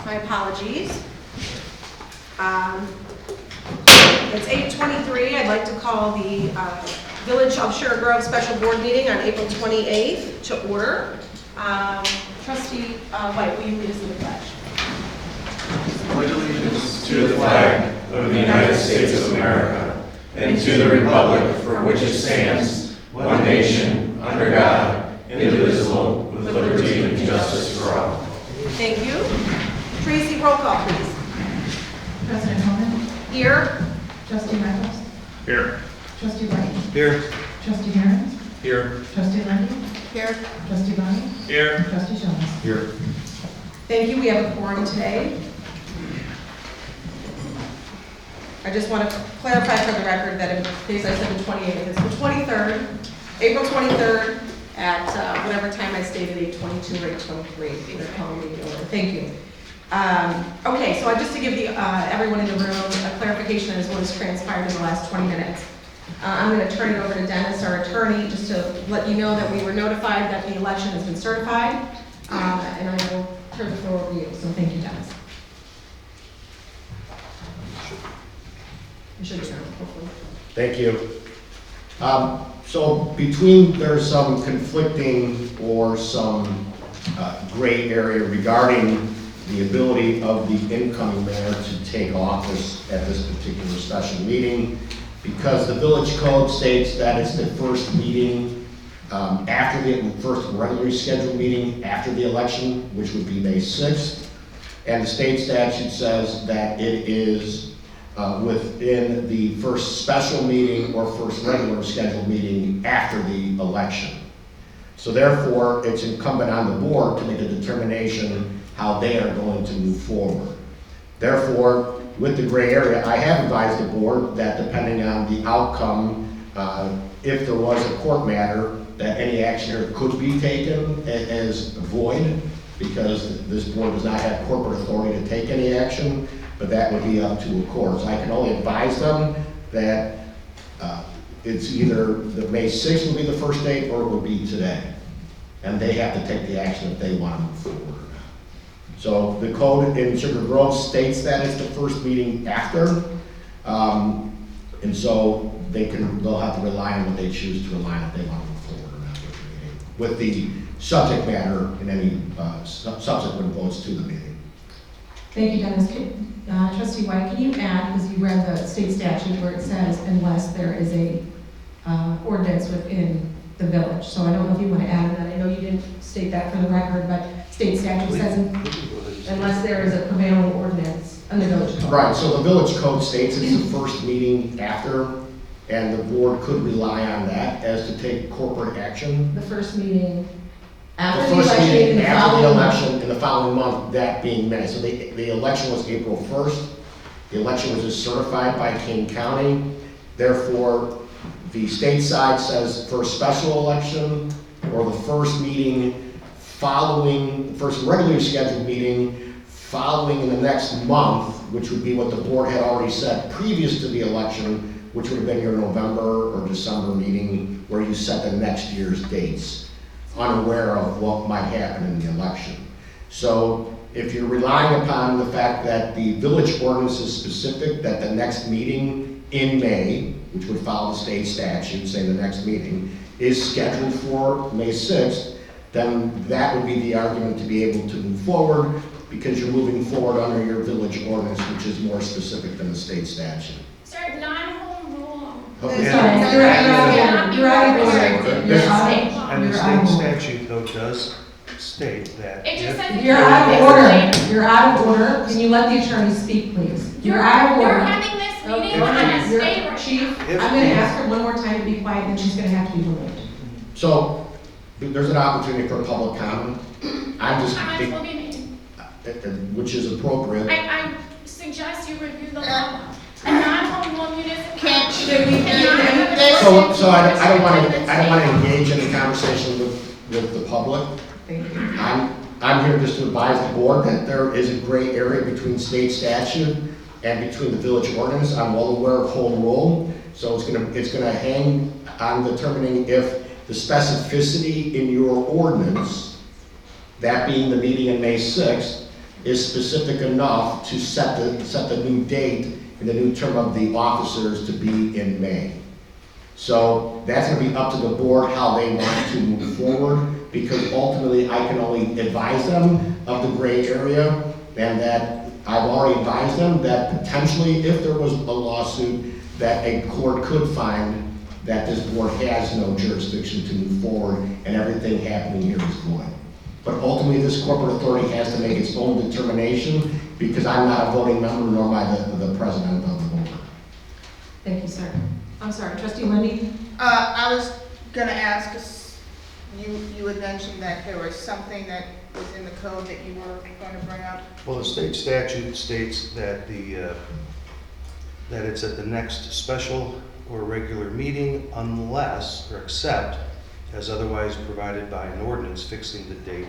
My apologies. It's 8:23. I'd like to call the Village of Sugar Grove Special Board Meeting on April 28th to order. Trustee White, will you lead us in the pledge? Pledge allegiance to the flag of the United States of America and to the republic for which it stands, one nation, under God, indivisible, with liberty and justice for all. Thank you. Tracy, roll call, please. President Holman. Here. Trustee Michaels. Here. Trustee White. Here. Trustee Herron. Here. Trustee Lundy. Here. Trustee Bonnie. Here. Trustee Jones. Here. Thank you. We have a quorum today. I just want to clarify for the record that in case I said the 28th, it's the 23rd, April 23rd, at whatever time I stated, 8:22 or 8:23. They're calling me to order. Thank you. Okay, so just to give everyone in the room a clarification as what has transpired in the last 20 minutes. I'm going to turn it over to Dennis, our attorney, just to let you know that we were notified that the election has been certified, and I will turn the floor over to you. So thank you, Dennis. You should be done, hopefully. Thank you. So there's some conflicting or some gray area regarding the ability of the incoming mayor to take office at this particular special meeting, because the village code states that it's the first meeting after the first regularly scheduled meeting after the election, which would be May 6th. And the state statute says that it is within the first special meeting or first regular scheduled meeting after the election. So therefore, it's incumbent on the board to make a determination how they are going to move forward. Therefore, with the gray area, I have advised the board that depending on the outcome, if there was a court matter, that any action here could be taken as void, because this board does not have corporate authority to take any action, but that would be up to a court. So I can only advise them that it's either the May 6th will be the first date or it will be today. And they have to take the action if they want to move forward. So the code in Sugar Grove states that it's the first meeting after. And so they'll have to rely on what they choose to rely on if they want to move forward or not with the meeting, with the subject matter and any subsequent votes to the meeting. Thank you, Dennis. Trustee White, can you add, because you read the state statute where it says unless there is a ordinance within the village. So I don't know if you want to add that. I know you didn't state that for the record, but state statute says unless there is a prevailing ordinance under village code. Right, so the village code states it's the first meeting after, and the board could rely on that as to take corporate action. The first meeting The after the first election meeting in the after the following month. election in the following month, that being May. So the election was April 1st. The election was just certified by King County. Therefore, the state side says for a special election or the first meeting following, the first regularly scheduled meeting following in the next month, which would be what the board had already said previous to the election, which would have been your November or December meeting where you set the next year's dates, unaware of what might happen in the election. So if you're relying upon the fact that the village ordinance is specific, that the next meeting in May, which would follow the state statute, say the next meeting, is scheduled for May 6th, then that would be the argument to be able to move forward, because you're moving forward under your village ordinance, which is more specific than the state statute. Sir, non-home rule. Okay. You're out of order. You're out And the of state order. statute, though, does state that It just if says. You're out of order. You're out of order. Can you let the attorney speak, please? You're out of You're order. having this meeting You're- on a you're- state right Chief, If- I'm gonna ask her one more time to be quiet, and she's gonna have to be removed. So there's an opportunity for public comment. I'm just, Comments will be made. which is appropriate. I suggest you review the law. A non-home rule municipality. Should we- So I don't want to engage in a conversation with the public. Thank you. I'm here just to advise the board that there is a gray area between state statute and between the village ordinance. I'm well aware of home rule, so it's gonna hang on determining if the specificity in your ordinance, that being the meeting on May 6th, is specific enough to set the new date and the new term of the officers to be in May. So that's going to be up to the board how they want to move forward, because ultimately I can only advise them of the gray area, and that I've already advised them that potentially if there was a lawsuit, that a court could find that this board has no jurisdiction to move forward and everything happening here is void. But ultimately this corporate authority has to make its own determination, because I'm not a voting member nor am I the president of the board. Thank you, sir. I'm sorry, trustee Wendy? I was gonna ask, 'cause you had mentioned that there was something that was in the code that you were gonna bring up. Well, the state statute states that that it's at the next special or regular meeting unless or except as otherwise provided by an ordinance fixing the date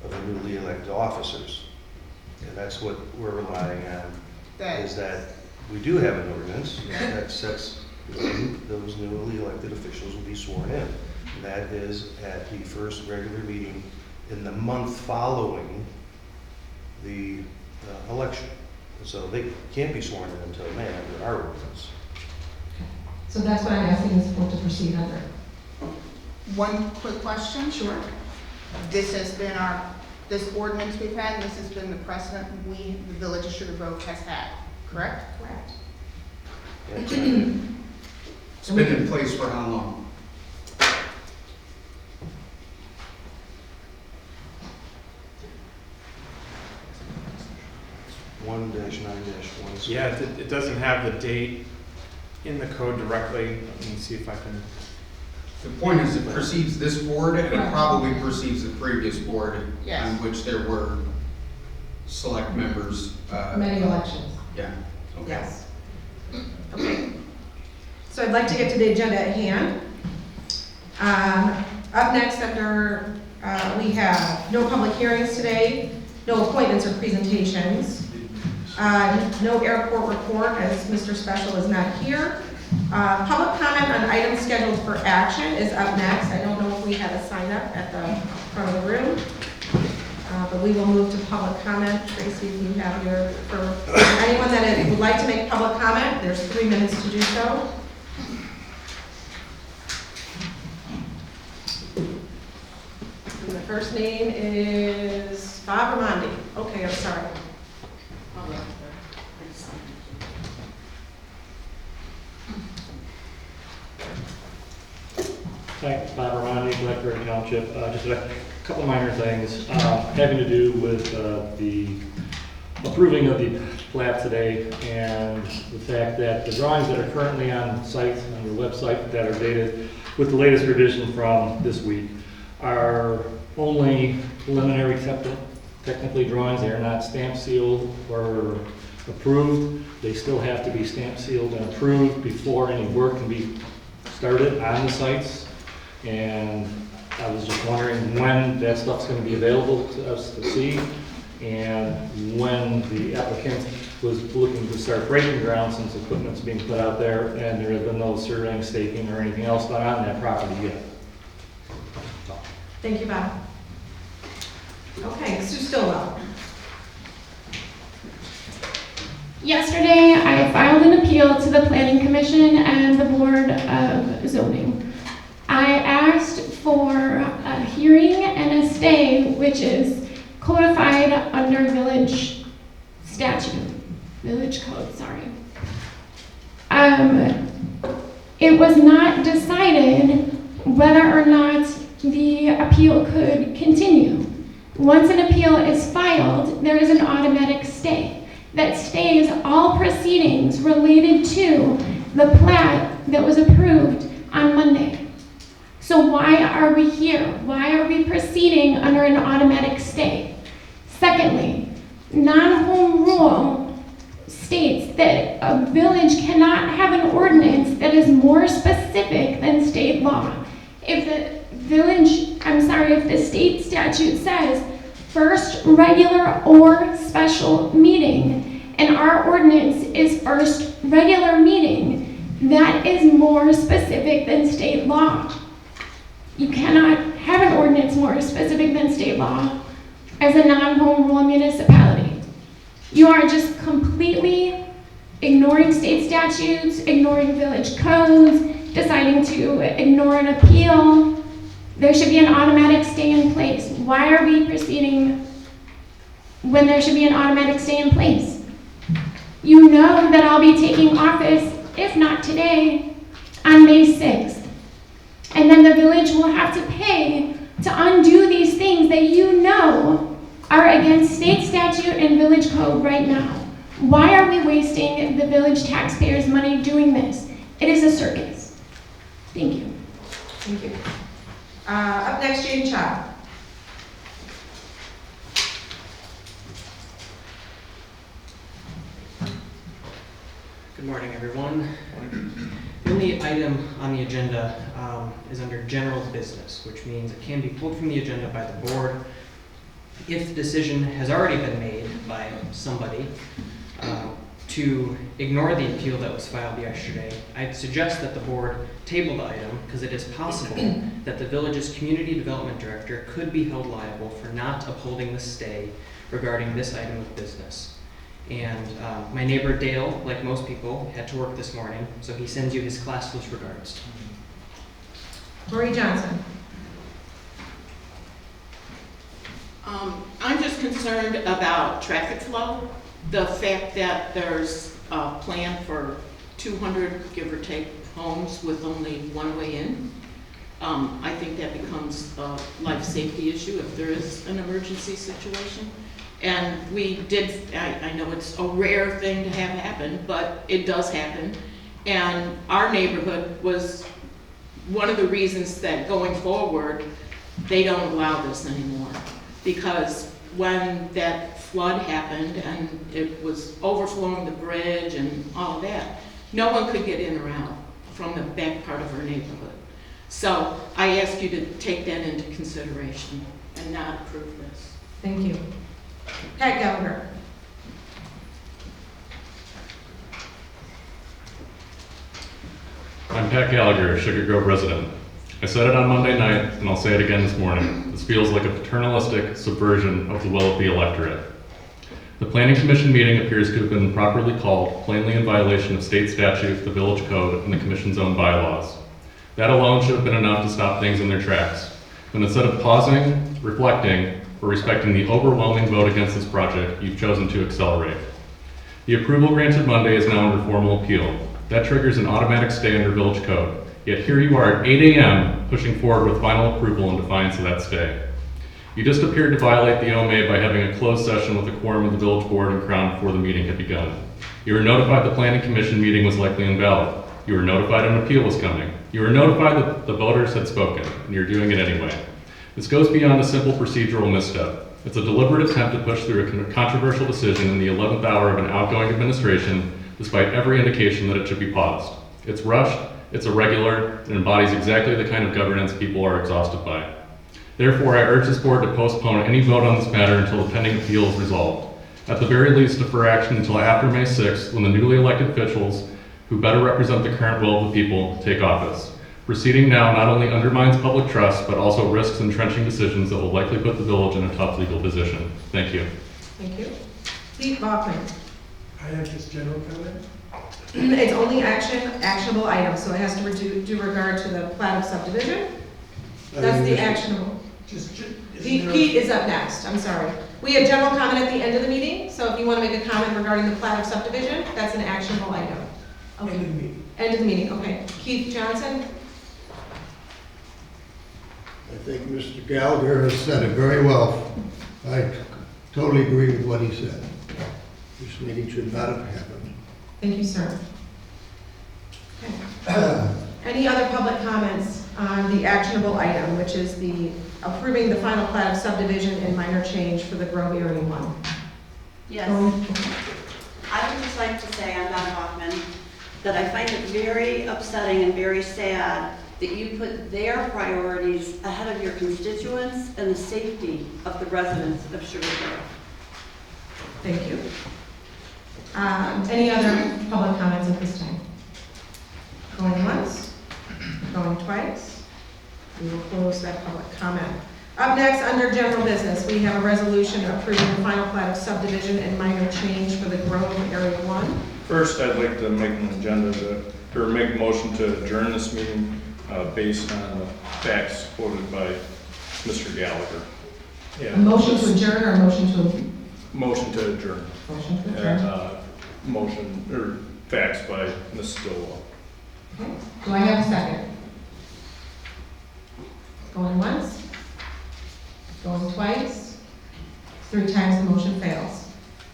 of the newly elected officers. And that's what we're relying on, is that we do have an ordinance that sets when those newly elected officials will be sworn in. And that is at the first regular meeting in the month following the election. So they can't be sworn in until May under our ordinance. So that's what I'm asking this board to proceed under. One quick question. Sure. This has been this ordinance we've had, this has been the precedent the Village of Sugar Grove has had, correct? Correct. It's been in place for how long? One dash 9-1. Yeah, it doesn't have the date in the code directly. Let me see if I can. The point is, it precedes this board, and it probably precedes the previous board, Yes. in which there were select members. Many elections. Yeah. Okay. Yes. Okay. So I'd like to get to the agenda at hand. Up next, we have no public hearings today, no appointments or presentations, no airport report as Mr. Special is not here. Public comment on items scheduled for action is up next. I don't know if we have a sign up at the front of the room, but we will move to public comment. Tracy, if you have for anyone that would like to make public comment, there's 3 minutes to do so. And the first name is Bob Ramondi. Okay, I'm sorry. Hi, Bob Ramondi, Blackberry Township. Just a couple minor things having to do with the approving of the plat today, and the fact that the drawings that are currently on site, on the website, that are dated with the latest revision from this week are only preliminary technically drawings. They are not stamp sealed or approved. They still have to be stamp sealed and approved before any work can be started on the sites. And I was just wondering when that stuff's going to be available to us to see, and when the applicant was looking to start breaking ground, since equipment's being put out there and there have been no surveying, staking, or anything else done on that property yet. Thank you, Bob. Okay, Sue Stillwell. Yesterday, I filed an appeal to the Planning Commission and the Board of Zoning. I asked for a hearing and a stay, which is codified under village statute, village code, sorry. It was not decided whether or not the appeal could continue. Once an appeal is filed, there is an automatic stay that stays all proceedings related to the plat that was approved on Monday. So why are we here? Why are we proceeding under an automatic stay? Secondly, non-home rule states that a village cannot have an ordinance that is more specific than state law. If the state statute says first regular or special meeting, and our ordinance is first regular meeting, that is more specific than state law. You cannot have an ordinance more specific than state law as a non-home rule municipality. are just completely ignoring state statutes, ignoring village codes, deciding to ignore an appeal. There should be an automatic stay in place. Why are we proceeding when there should be an automatic stay in place? You know that I'll be taking office, if not today, on May 6th. And then the village will have to pay to undo these things that you know are against state statute and village code right now. Why are we wasting the village taxpayers' money doing this? It is a circus. Thank you. Thank you. Up next, Jane Chow. Good morning, everyone. The only item on the agenda is under general business, which means it can be pulled from the agenda by the board if the decision has already been made by somebody to ignore the appeal that was filed yesterday. I'd suggest that the board table the item because it is possible that the village's community development director could be held liable for not upholding the stay regarding this item of business. And my neighbor Dale, like most people, had to work this morning, so he sends you his classless regards. Lori Johnson. I'm just concerned about traffic flow. The fact that there's a plan for 200, give or take, homes with only one way in. I think that becomes a life safety issue if there is an emergency situation. And we did, I know it's a rare thing to have happen, but it does happen. And our neighborhood was one of the reasons that going forward, they don't allow this anymore. Because when that flood happened and it was overflowing the bridge and all of that, no one could get in or out from the back part of our neighborhood. So I ask you to take that into consideration and not approve this. Thank you. Pat Gallagher. I'm Pat Gallagher, Sugar Grove resident. I said it on Monday night, and I'll say it again this morning. This feels like a paternalistic subversion of the will of the electorate. The Planning Commission meeting appears to have been properly called, plainly in violation of state statute, the village code, and the Commission's own bylaws. That alone should have been enough to stop things in their tracks. But instead of pausing, reflecting, or respecting the overwhelming vote against this project, you've chosen to accelerate. The approval granted Monday is now under formal appeal. That triggers an automatic stay under village code. Yet here you are at 8 a.m. pushing forward with final approval in defiance of that stay. You just appeared to violate the OMA by having a closed session with a quorum of the village board and crown before the meeting had begun. You were notified the Planning Commission meeting was likely invalid. You were notified an appeal was coming. You were notified that the voters had spoken, and you're doing it anyway. This goes beyond a simple procedural misstep. It's a deliberate attempt to push through a controversial decision in the 11th hour of an outgoing administration, despite every indication that it should be paused. It's rushed, it's irregular, and embodies exactly the kind of governance people are exhausted by. Therefore, I urge this board to postpone any vote on this matter until the pending appeal is resolved. At the very least, defer action until after May 6th, when the newly elected officials, who better represent the current will of the people, take office. Proceeding now not only undermines public trust, but also risks entrenching decisions that will likely put the village in a tough legal position. Thank you. Thank you. Steve Bachman. I have just general comment. It's only actionable items, so it has to do regard to the plat of subdivision. That's the actionable. Pete is up next, I'm sorry. We have general comment at the end of the meeting, so if you want to make a comment regarding the plat of subdivision, that's an actionable item. Okay. End of the meeting. End of the meeting, okay. Keith Johnson? I think Mr. Gallagher has said it very well. I totally agree with what he said. This meeting should not have happened. Thank you, sir. Okay. Any other public comments on the actionable item, which is the approving the final plat of subdivision and minor change for the Grove Area 1? Yes. I would just like to say, I'm Donna Hoffman, that I find it very upsetting and very sad that you put their priorities ahead of your constituents and the safety of the residents of Sugar Grove. Thank you. Any other public comments at this time? Going once, going twice. We will close that public comment. Up next, under general business, we have a resolution approving the final plat of subdivision and minor change for the Grove Area 1. First, I'd like to make an agenda or make a motion to adjourn this meeting based on the facts quoted by Mr. Gallagher. A motion to adjourn or a motion to? Motion to adjourn. Motion to adjourn. And motion, or facts by Ms. Stillwell. Okay. Do I have a second? Going once? Going twice? 3 times the motion fails.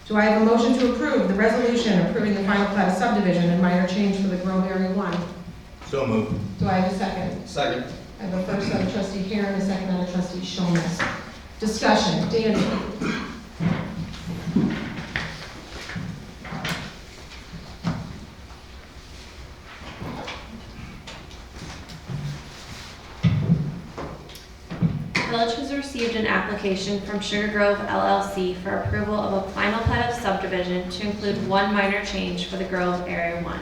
Do I have a motion to approve the resolution approving the final plat of subdivision and minor change for the Grove Area 1? So moved. Do I have a second? Second. I have a first out of trustee Karen, a second out of trustee Shomas. Discussion, Danny? Village has received an application from Sugar Grove LLC for approval of a final plat of subdivision to include 1 minor change for the Grove Area 1.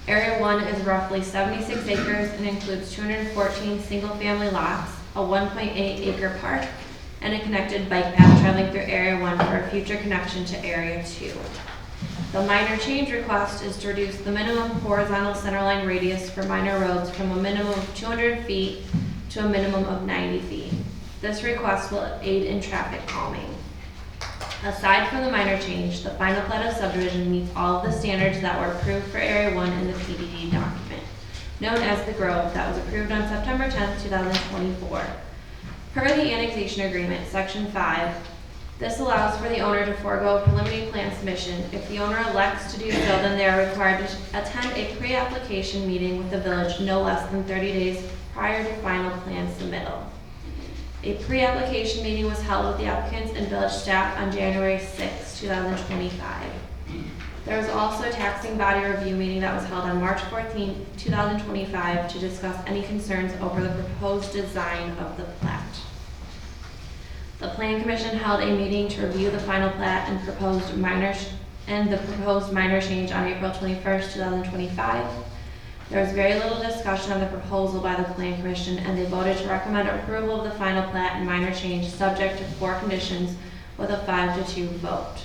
Area 1 is roughly 76 acres and includes 214 single-family lots, a 1.8-acre park, and a connected bike path traveling through Area 1 for a future connection to Area 2. The minor change request is to reduce the minimum horizontal centerline radius for minor roads from a minimum of 200 feet to a minimum of 90 feet. This request will aid in traffic calming. Aside from the minor change, the final plat of subdivision meets all of the standards that were approved for Area 1 in the PDD document, known as the Grove, that was approved on September 10, 2024. Per the annexation agreement, Section 5, this allows for the owner to forego a preliminary plan submission. If the owner elects to do so, then they are required to attend a pre-application meeting with the village no less than 30 days prior to final plan submittal. A pre-application meeting was held with the applicants and village staff on January 6, 2025. There was also a taxing body review meeting that was held on March 14, 2025 to discuss any concerns over the proposed design of the plat. The Plan Commission held a meeting to review the final plat and the proposed minor change on April 21st, 2025. There was very little discussion on the proposal by the Plan Commission, and they voted to recommend approval of the final plat and minor change subject to 4 conditions with a 5-2 vote.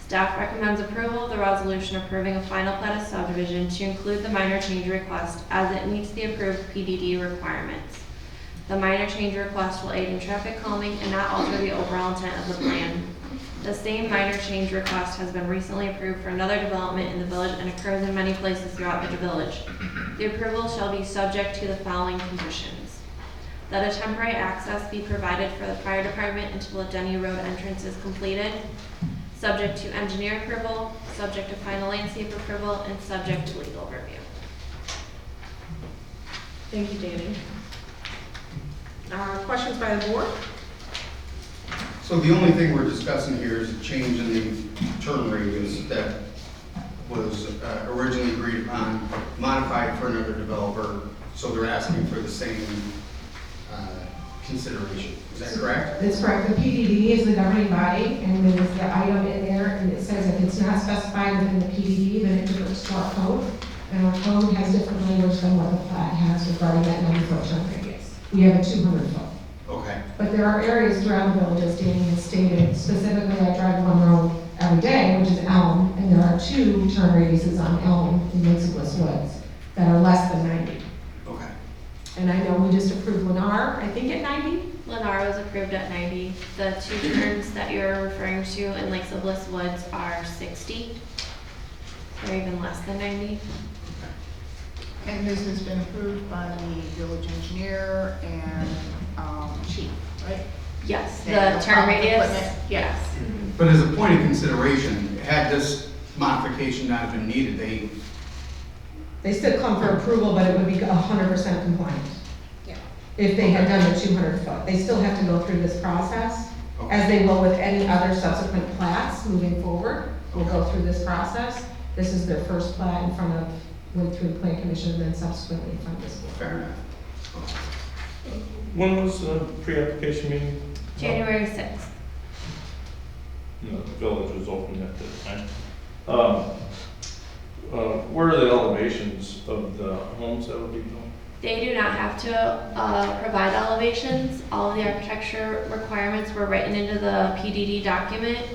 Staff recommends approval of the resolution approving a final plat of subdivision to include the minor change request as it meets the approved PDD requirements. The minor change request will aid in traffic calming and not alter the overall intent of the plan. The same minor change request has been recently approved for another development in the village and occurs in many places throughout the village. The approval shall be subject to the following conditions: that a temporary access be provided for the fire department until the Denny Road entrance is completed, subject to engineer approval, subject to final landscape approval, and subject to legal review. Thank you, Danny. Questions by the board? So the only thing we're discussing here is a change in the turn radius that was originally agreed upon, modified for another developer, so they're asking for the same consideration. Is that correct? That's correct. The PDD is the governing body, and there's the item in there, and it says if it's not specified within the PDD, then it refers to our code. And our code has different language than what the plat has regarding that 90-foot turn radius. We have a 200-foot. Okay. But there are areas throughout the village, as Danny has stated, specifically I drive one road every day, which is Elm, and there are 2 turn radiuses on Elm in Lakes Bliss Woods that are less than 90. Okay. And I know we just approved Lennar, I think at 90? Lennar was approved at 90. The 2 turns that you're referring to in Lakes of Bliss Woods are 60. They're even less than 90. And this has been approved by the village engineer and chief, right? Yes, the And turn radius. equipment, yes. But as a point of consideration, had this modification not have been needed, They still come for approval, but it would be 100% compliant. Yeah. If they had done the 200 foot. They still have to go through this process, as they will with any other subsequent plats moving forward. Will go through this process. This is their first plat in front of, went through the Plan Commission, and then subsequently in front of this board. fair enough. When was the pre-application meeting? January 6th. The village was open at that time. Where are the elevations of the homes that would be built? They do not have to provide elevations. All of the architecture requirements were written into the PDD document,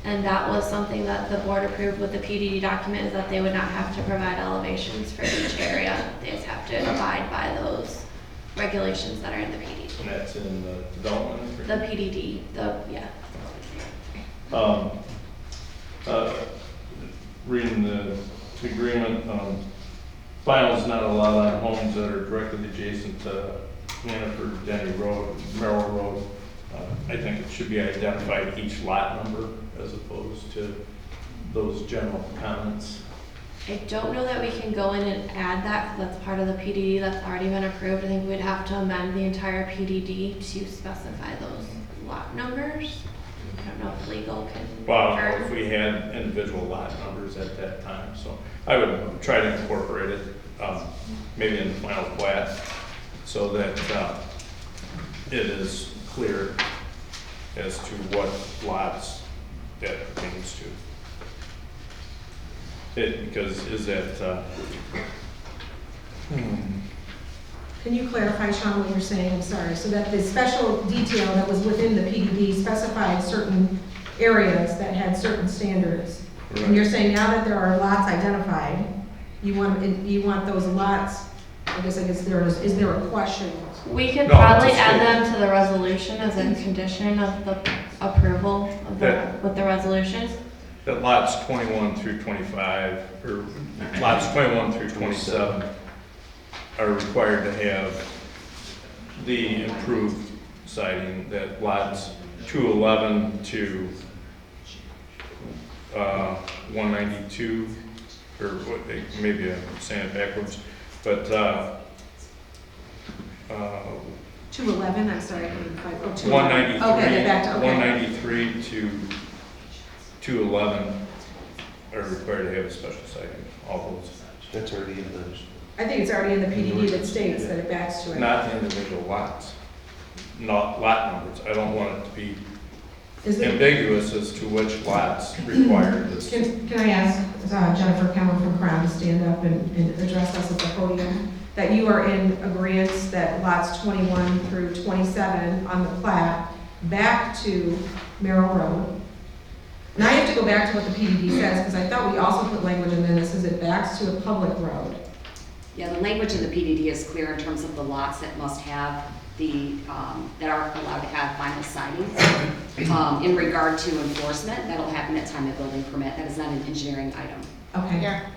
and that was something that the board approved with the PDD document, is that they would not have to provide elevations for each area. They just have to abide by those regulations that are in the PDD. And that's in the development The agreement? PDD, yeah. Reading the agreement, vinyl is not allowed on homes that are directly adjacent to Hannaford, Denny Road, Merrill Road. I think it should be identified each lot number as opposed to those general comments. I don't know that we can go in and add that, because that's part of the PDD that's already been approved. I think we'd have to amend the entire PDD to specify those lot numbers. I don't know if legal can. Well, if we had individual lot numbers at that time, so I would try to incorporate it, maybe in the final plat, so that it is clear as to what lots that pertains to. Because is that, Can you clarify, Sean, what you're saying? I'm sorry. So that the special detail that was within the PDD specified certain areas that had certain standards. And you're saying now that there are lots identified, you want those lots, I guess is there a question? We could No, probably just add kidding. them to the resolution as a condition of the approval of with the resolution. that lots 21 through 25, or lots 21 through 27 are required to have the improved siding, that lots 211 to 192, or what, maybe I'm saying it backwards, but 211, I'm sorry, I couldn't find, oh, 193, Okay, get back to, okay. 193 to 211 are required to have a special siding, all those. That's already in the. I think it's already in the PDD that states that it backs to it. Not the individual lots, not lot numbers. I don't want it to be Is it, ambiguous as to which lots require this. can I ask Jennifer Cameron from Crown to stand up and address us at the podium? That you are in agreement that lots 21 through 27 on the plat back to Merrill Road. Now I have to go back to what the PDD says, because I thought we also put language in there that says it backs to a public road. Yeah, the language in the PDD is clear in terms of the lots that must have the, that are allowed to have vinyl siding. In regard to enforcement, that'll happen at time of building permit. That is not an engineering item. Okay. Yeah.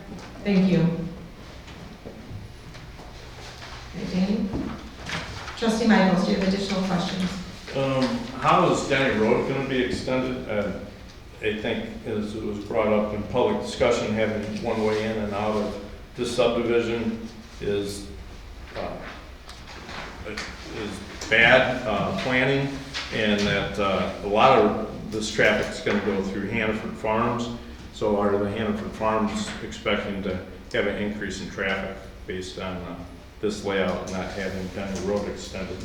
Thank you. Okay, Danny? Trustee Michaels, do you have additional questions? How is Denny Road going to be extended? I think, as it was brought up in public discussion, having one way in and out of this subdivision is bad planning, and that a lot of this traffic is going to go through Hannaford Farms. So are the Hannaford Farms expecting to have an increase in traffic based on this layout, not having Denny Road extended?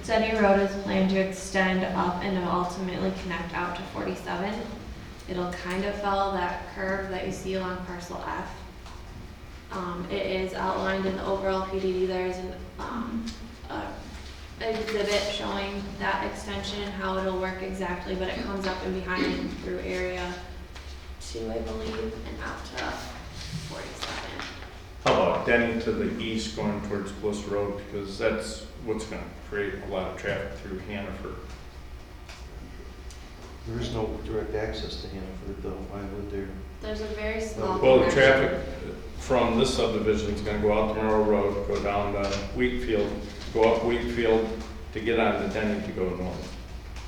Denny Road is planned to extend up and ultimately connect out to 47. It'll kind of follow that curve that you see along parcel F. It is outlined in the overall PDD. There's an exhibit showing that extension and how it'll work exactly, but it comes up and behind through area 2, I believe, and out to 47. How about Denny to the east going towards Bliss Road, because that's what's going to create a lot of traffic through Hannaford. There is no direct access to Hannaford though. Why would there? There's a very small Well, the connection. traffic from this subdivision is going to go out to Merrill Road, go down to Wheatfield, go up Wheatfield to get onto Denny to go north.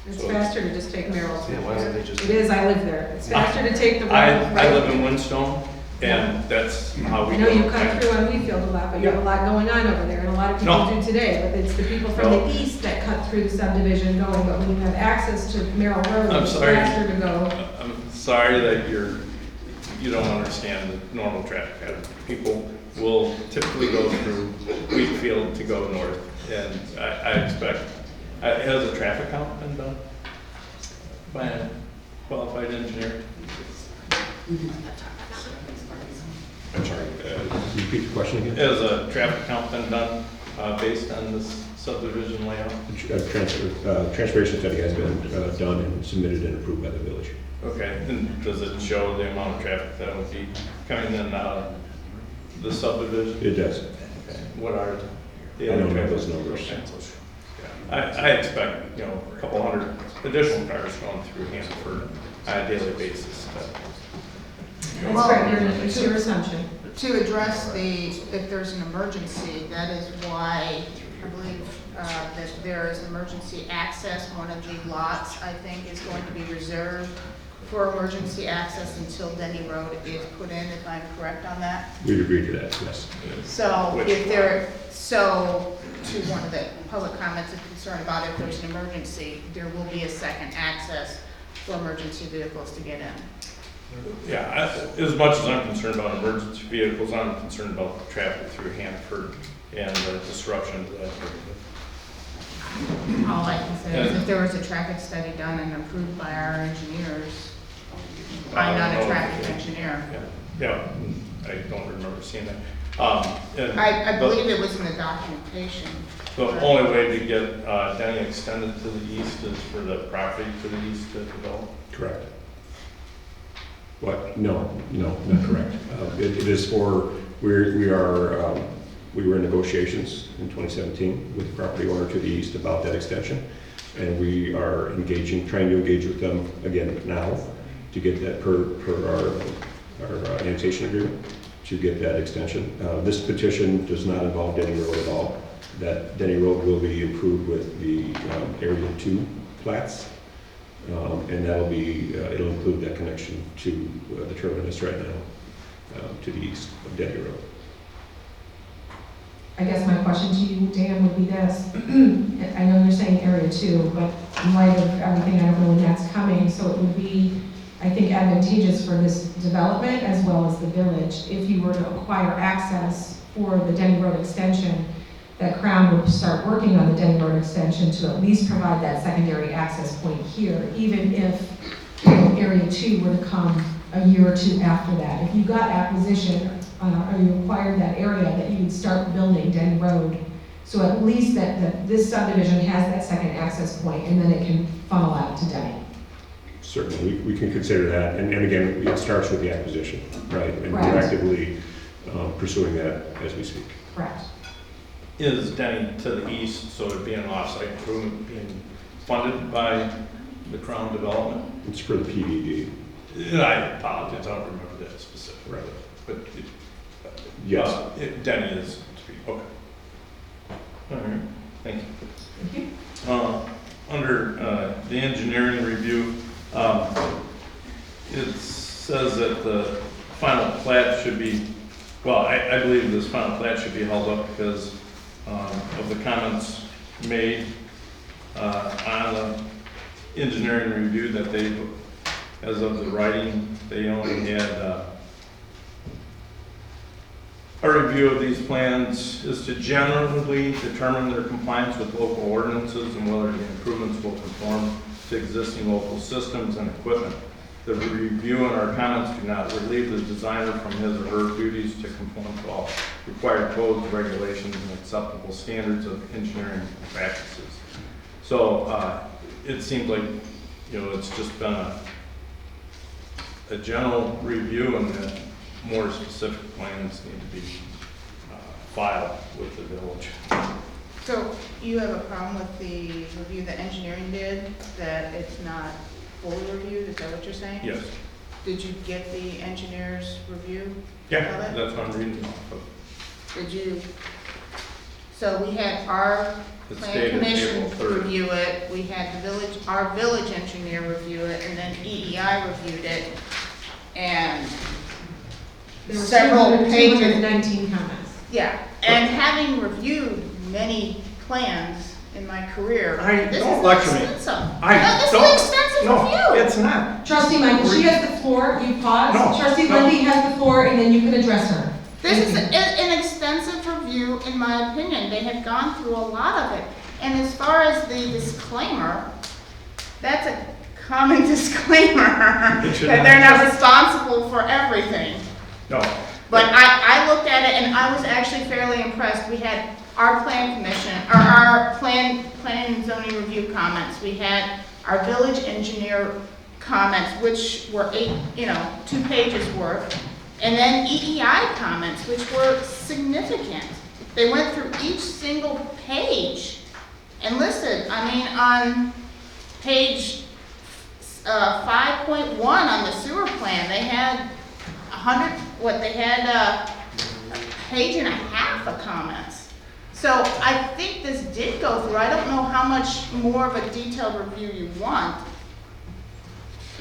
It's So- faster to just take Merrill's. Yeah, why don't they just? It is, I live there. It's faster to take the road. I right? live in Winstone, and that's how we I go. know you cut through on Wheatfield a lot, but you have a lot going on over there, and a lot of people No. do today. But it's the people from No. the east that cut through the subdivision going, but when you have access to Merrill Road, I'm it's sorry. faster to go. I'm sorry that you don't understand the normal traffic pattern. People will typically go through Wheatfield to go north, and I expect, has a traffic count been done by a qualified engineer? I'm sorry, repeat the question again? Has a traffic count been done based on this subdivision layout? Transportation study has been done and submitted and approved by the village. Okay, and does it show the amount of traffic that would be coming in and out of the subdivision? It does. Okay, what are the I other don't have traffic? those numbers. Okay. I expect, a couple hundred additional cars going through Hanford on a daily basis. That's correct, it's your assumption. To address if there's an emergency, that is why I believe that there is emergency access. One of the lots, I think, is going to be reserved for emergency access until Denny Road is put in, if I'm correct on that. We'd agree to that, yes. So to one of the public comments of concern about if there's an emergency, there will be a second access for emergency vehicles to get in. Yeah, as much as I'm concerned about emergency vehicles, I'm concerned about the traffic through Hanford and the disruption to that. All I can say is if there was a traffic study done and approved by our engineers, I'm not a traffic engineer. Yeah, I don't remember seeing that. I believe it was in the documentation. The only way to get Denny extended to the east is for the property to the east to develop? Correct. What? No, not correct. It is for, we were in negotiations in 2017 with the property owner to the east about that extension. And we are trying to engage with them again now to get that per our annexation agreement, to get that extension. This petition does not involve Denny Road at all. That Denny Road will be improved with the Area 2 plats. And that'll be, it'll include that connection to the terminus right now, to the east of Denny Road. I guess my question to you, Dan, would be this. I know you're saying Area 2, but in light of everything, I don't know when that's coming, so it would be, I think, advantageous for this development as well as the village if you were to acquire access for the Denny Road extension, that Crown would start working on the Denny Road extension to at least provide that secondary access point here, even if Area 2 were to come a year or two after that. If you got acquisition or you acquired that area, that you would start building Denny Road, so at least that this subdivision has that second access point, and then it can funnel out to Denny. Certainly, we can consider that, and again, it starts with the acquisition, right? And we're actively pursuing that as we speak. Correct. Is Denny to the east, so it'd be an off-site improvement being funded by the Crown Development? It's for the PDD. I apologize, I don't remember that specifically. Right. But yes, Denny is to be, okay. All right, thank you. Thank you. Under the engineering review, it says that the final plat should be, well, I believe this final plat should be held up because of the comments made on the engineering review that they, as of the writing, they only had a review of these plans is to generally determine their compliance with local ordinances and whether the improvements will conform to existing local systems and equipment. The review and our comments do not relieve the designer from his or her duties to conform to all required codes, regulations, and acceptable standards of engineering practices. So it seems like, it's just been a general review, and that more specific plans need to be filed with the village. So you have a problem with the review that engineering did, that it's not fully reviewed, is that what you're saying? Yes. Did you get the engineer's review? Yeah, of it? that's what I'm reading off of. Did you, so we had our It's plan dated commission April 3rd. review it, we had our village engineer review it, and then EEI reviewed it, and There were several pages. 219 comments. Yeah, and having reviewed many plans in my career, this don't is lecture me. expensive. This is an expensive No, review. it's not. Trustee Michael, she has the floor, you pause. No, Trustee no. Lindy has the floor, and then you can address her. This is an extensive review, in my opinion. They have gone through a lot of it. And as far as the disclaimer, that's a common disclaimer, that they're not responsible for everything. No, But I looked at it and I was actually fairly impressed. We had our plan commission, or our planning and zoning review comments. We had our village engineer comments, which were 2 pages worth. And then EEI comments, which were significant. They went through each single page and listed. I mean, on page 5.1 on the sewer plan, they had they had a page and a half of comments. So I think this did go through. I don't know how much more of a detailed review you want.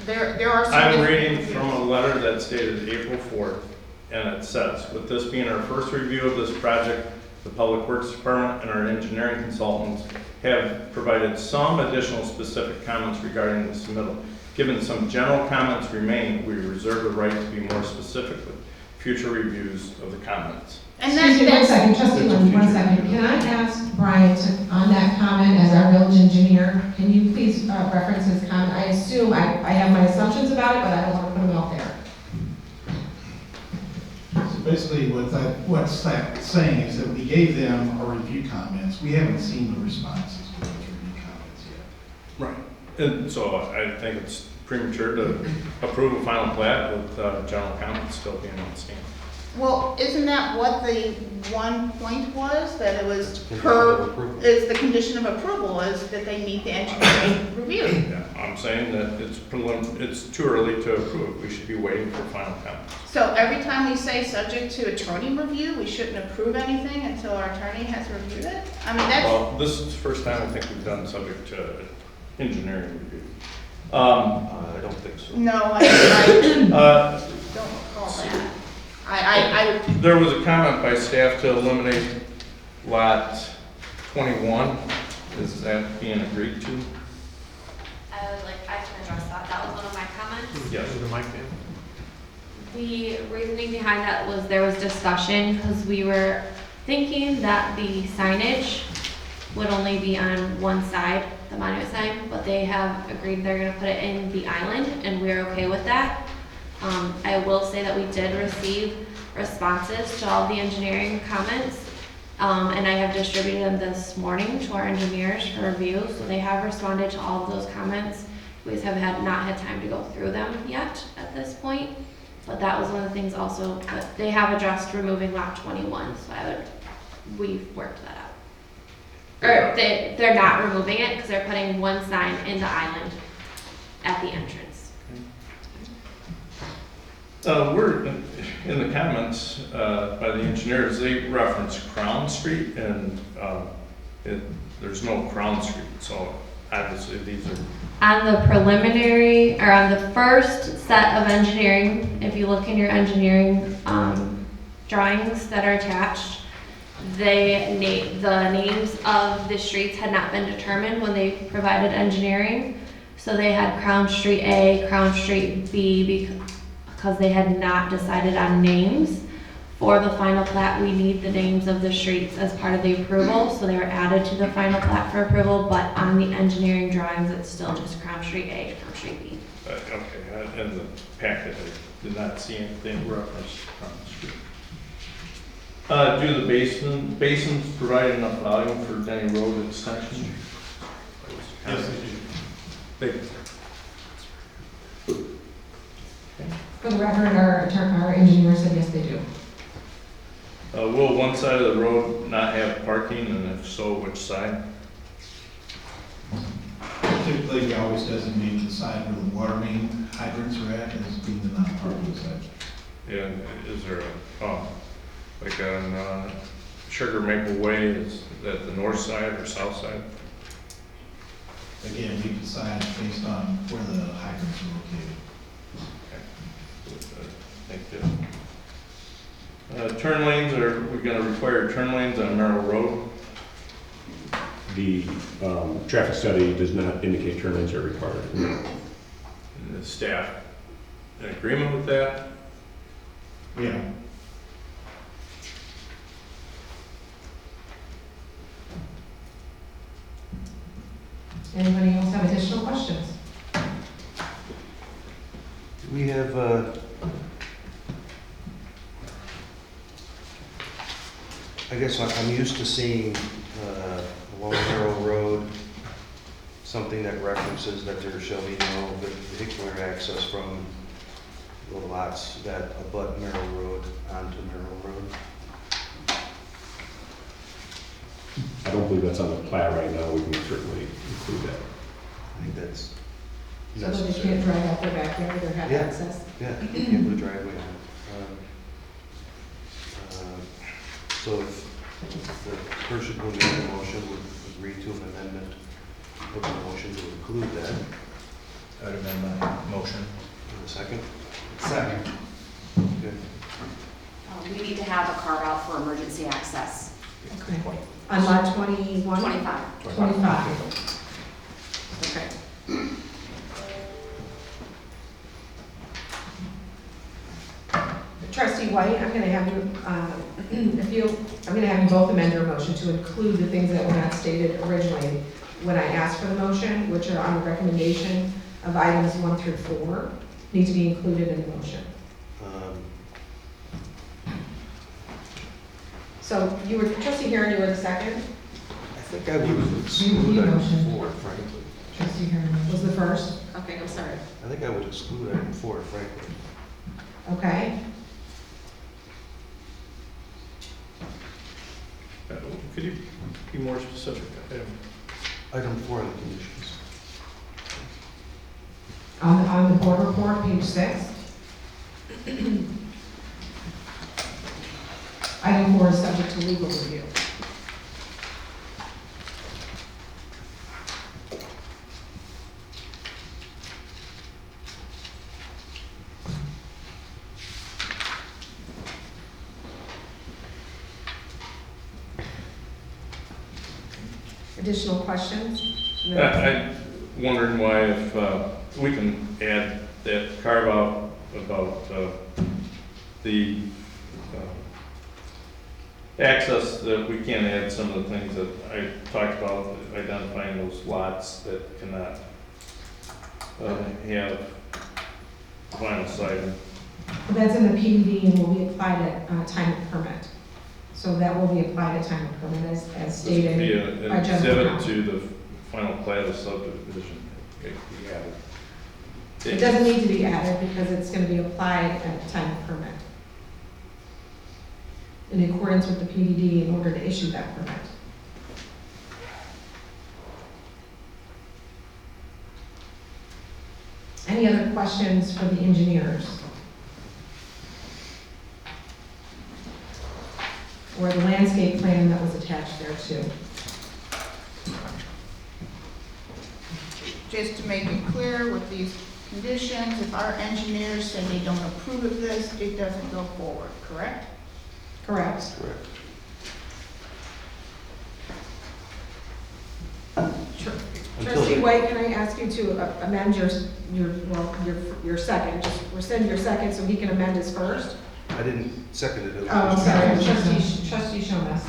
There are some. I'm reading from a letter that's dated April 4th, and it says, with this being our first review of this project, the Public Works Department and our engineering consultants have provided some additional specific comments regarding the submittal. Given some general comments remain, we reserve the right to be more specific with future reviews of the comments. And Excuse me, one second, trustee Lynn, one second. Can I ask Brian to, on that comment as our village engineer, can you please reference his comment? I assume, I have my assumptions about it, but I don't want to put them out there. So basically, what's that saying is that we gave them our review comments. We haven't seen the responses to those review comments yet. Right. And so I think it's premature to approve a final plat with general comments still being on stand. Well, isn't that what the one point was, that it was the condition of approval is that they meet the engineering review? Yeah, I'm saying that it's too early to approve. We should be waiting for final comments. So every time we say subject to attorney review, we shouldn't approve anything until our attorney has reviewed it? I mean, that's. Well, this is the first time I think we've done subject to engineering review. I don't think so. No, I don't recall that. There was a comment by staff to eliminate lot 21. Is that being agreed to? I can address that. That was one of my comments. Yes. The reasoning behind that was there was discussion because we were thinking that the signage would only be on one side, the monument sign, but they have agreed they're going to put it in the island, and we're okay with that. I will say that we did receive responses to all the engineering comments, and I have distributed them this morning to our engineers for review, so they have responded to all of those comments. We just have not had time to go through them yet at this point, but that was one of the things also, but they have addressed removing lot 21, so we've worked that out. Or they're not removing it because they're putting one sign in the island at the entrance. We're in the comments by the engineers, they reference Crown Street, and there's no Crown Street, so obviously these are. On the preliminary, or on the first set of engineering, if you look in your engineering drawings that are attached, the names of the streets had not been determined when they provided engineering. So they had Crown Street A, Crown Street B, because they had not decided on names. For the final plat, we need the names of the streets as part of the approval, so they were added to the final plat for approval, but on the engineering drawings, it's still just Crown Street A, Crown Street B. Okay, in the packet, I did not see anything referenced to Crown Street. Do the basins provide enough volume for Denny Road extension? Yes, they do. For the record, our engineer said yes, they do. Will one side of the road not have parking, and if so, which side? Typically, we always designate the side where the water main hydrants are at as being the non-parking side. And is there like on Sugar Maple Way, is that the north side or south side? Again, we decide based on where the hydrants are located. Thank you. Turn lanes, are we going to require turn lanes on Merrill Road? The traffic study does not indicate turn lanes are required. The staff in agreement with that? Yeah. Anybody else have additional questions? We have I guess I'm used to seeing along Narrow Road, something that references that there shall be no vehicular access from the lots that abut Merrill Road onto Merrill Road. I don't believe that's on the plat right now, we can certainly include that. I think that's So that they necessary. can't drive out their backyard or have Yeah. access? Yeah, you can't put a driveway on. So if the person who made the motion would agree to an amendment of the motion to include that. I would amend my motion. In a second? Second. Okay. We need to have a carve out for emergency access. Okay. On lot 21? 25. 25. Okay. Trustee White, I'm going to have you, I'm going to have you both amend your motion to include the things that were not stated originally when I asked for the motion, which are on the recommendation of items 1 through 4, need to be included in the motion. So you were, Trustee Heron, you were the second? I think I would exclude item 4, frankly. Trustee Heron was the first? Okay, I'm sorry. I think I would exclude item 4, frankly. Okay. Could you be more specific? Item 4 on the conditions. On the board report, page 6. Item 4 is subject to legal review. Additional questions? No. I'm wondering why if we can add that carve out about the access, that we can add some of the things that I talked about, identifying those lots that cannot have vinyl siding. That's in the PDD and will be applied at time of permit. So that will be applied at time of permit as stated Be by an Judge exhibit McConnell. to the final plat of subdivision. If we have it. It doesn't need to be added because it's going to be applied at time of permit in accordance with the PDD in order to issue that permit. Any other questions for the engineers? Or the landscape plan that was attached there too? Just to make it clear with these conditions, if our engineers say they don't approve of this, it doesn't go forward, correct? Correct. Correct. Trustee White, can I ask you to amend your second? Just rescind your second so he can amend his first? I didn't second it. Oh, I'm sorry, Trustee Shomas.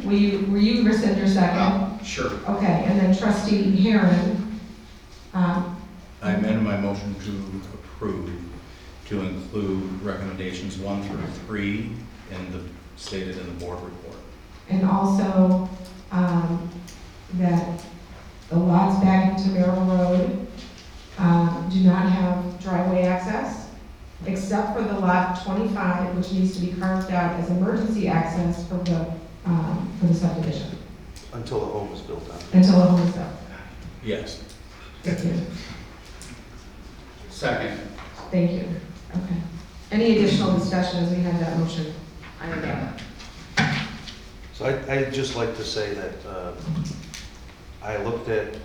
Will you rescind your second? Sure. Okay, and then Trustee Heron, I amend my motion to approve to include recommendations 1 through 3 stated in the board report. and also that the lots back into Merrill Road do not have driveway access, except for the lot 25, which needs to be carved out as emergency access for the subdivision, Until a home is built on it. until a home is built. Yes. Thank you. Second. Thank you. Okay. Any additional discussion as we have that motion ironed out? So I'd just like to say that I looked at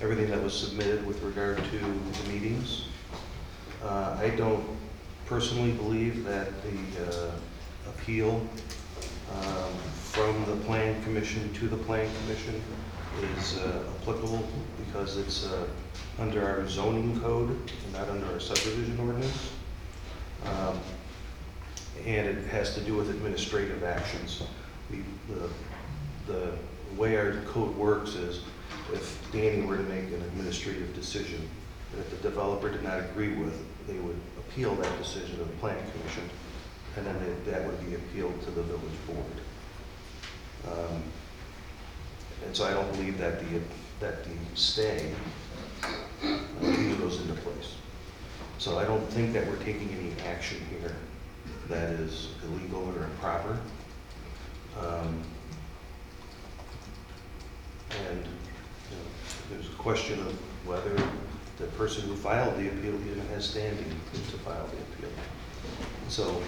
everything that was submitted with regard to the meetings. I don't personally believe that the appeal from the Plan Commission to the Plan Commission is applicable because it's under our zoning code and not under our subdivision ordinance. And it has to do with administrative actions. The way our code works is if Danny were to make an administrative decision that the developer did not agree with, they would appeal that decision to the Planning Commission. and then that would be appealed to the village board. And so I don't believe that the stay even goes into place. So I don't think that we're taking any action here that is illegal or improper. And there's a question of whether the person who filed the appeal even has standing to file the appeal. So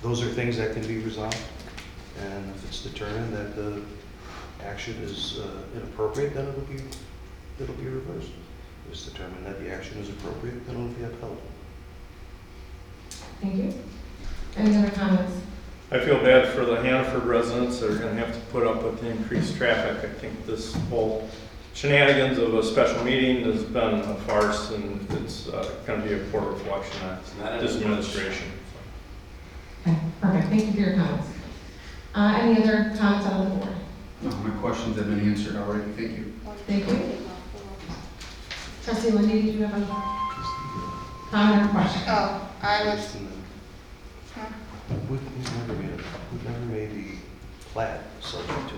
those are things that can be resolved. And if it's determined that the action is inappropriate, then it'll be reversed. If it's determined that the action is appropriate, then it'll be upheld. Thank you. Any other comments? I feel bad for the Hannaford residents that are going to have to put up with the increased traffic. I think this whole shenanigans of a special meeting has been a farce, and it's going to be a poor reflection on this administration. Okay, perfect. Thank you for your comments. Any other comments on the board? No, my questions have been answered already. Thank you. Thank you. Trustee Lindy, did you have a comment or question? Oh, I was, We've never made the plat subject to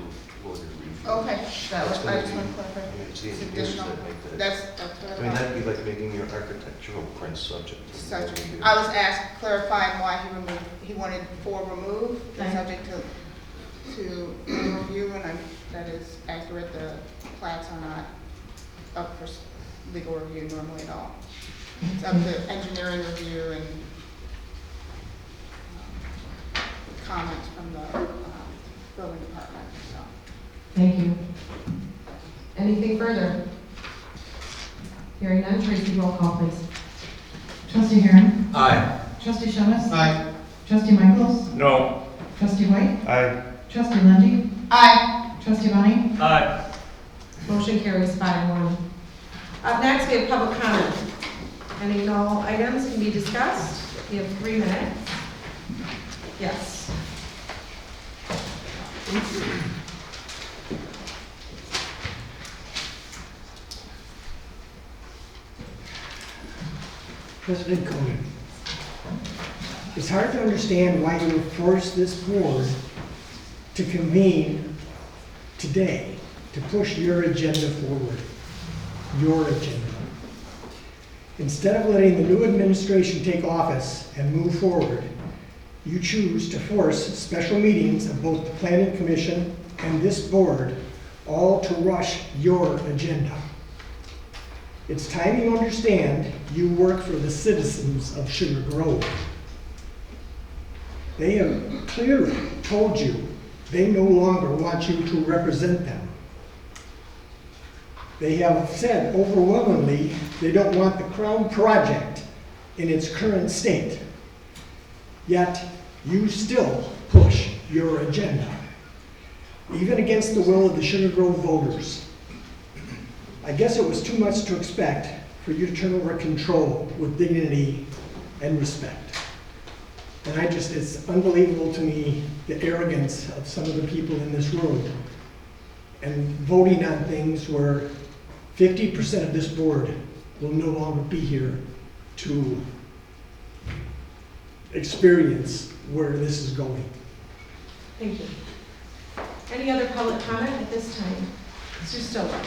lawyer review. okay, I That's just gonna want be- to clarify. I mean, it's the It's engineers additional. that make that. That's what I mean, I that'd be like making your architectural prints subject to lawyer Subject. review. I was asked, clarifying why he wanted 4 removed, Okay. subject to review, and that is accurate. The plats are not up for legal review normally at all. It's up to engineering review and comments from the building department, so. Thank you. Anything further? Hearing none, Tracy, roll call, please. Trustee Heron? Aye. Trustee Shumis? Aye. Trustee Michaels? No. Trustee White? Aye. Trustee Lindy? Aye. Trustee Bonnie? Aye. Motion carries 5-1. Up next, we have public comment. Any and all items can be discussed. We have 3 minutes. Yes. President Cohen, it's hard to understand why you forced this board to convene today to push your agenda forward. Your agenda. Instead of letting the new administration take office and move forward, you choose to force special meetings of both the Planning Commission and this board, all to rush your agenda. It's time you understand you work for the citizens of Sugar Grove. They have clearly told you they no longer want you to represent them. They have said overwhelmingly they don't want the Crown project in its current state. Yet you still push your agenda, even against the will of the Sugar Grove voters. I guess it was too much to expect for you to turn over control with dignity and respect. And it's unbelievable to me, the arrogance of some of the people in this room and voting on things where 50% of this board will no longer be here to experience where this is going. Thank you. Any other public comment at this time? Mr. Stover.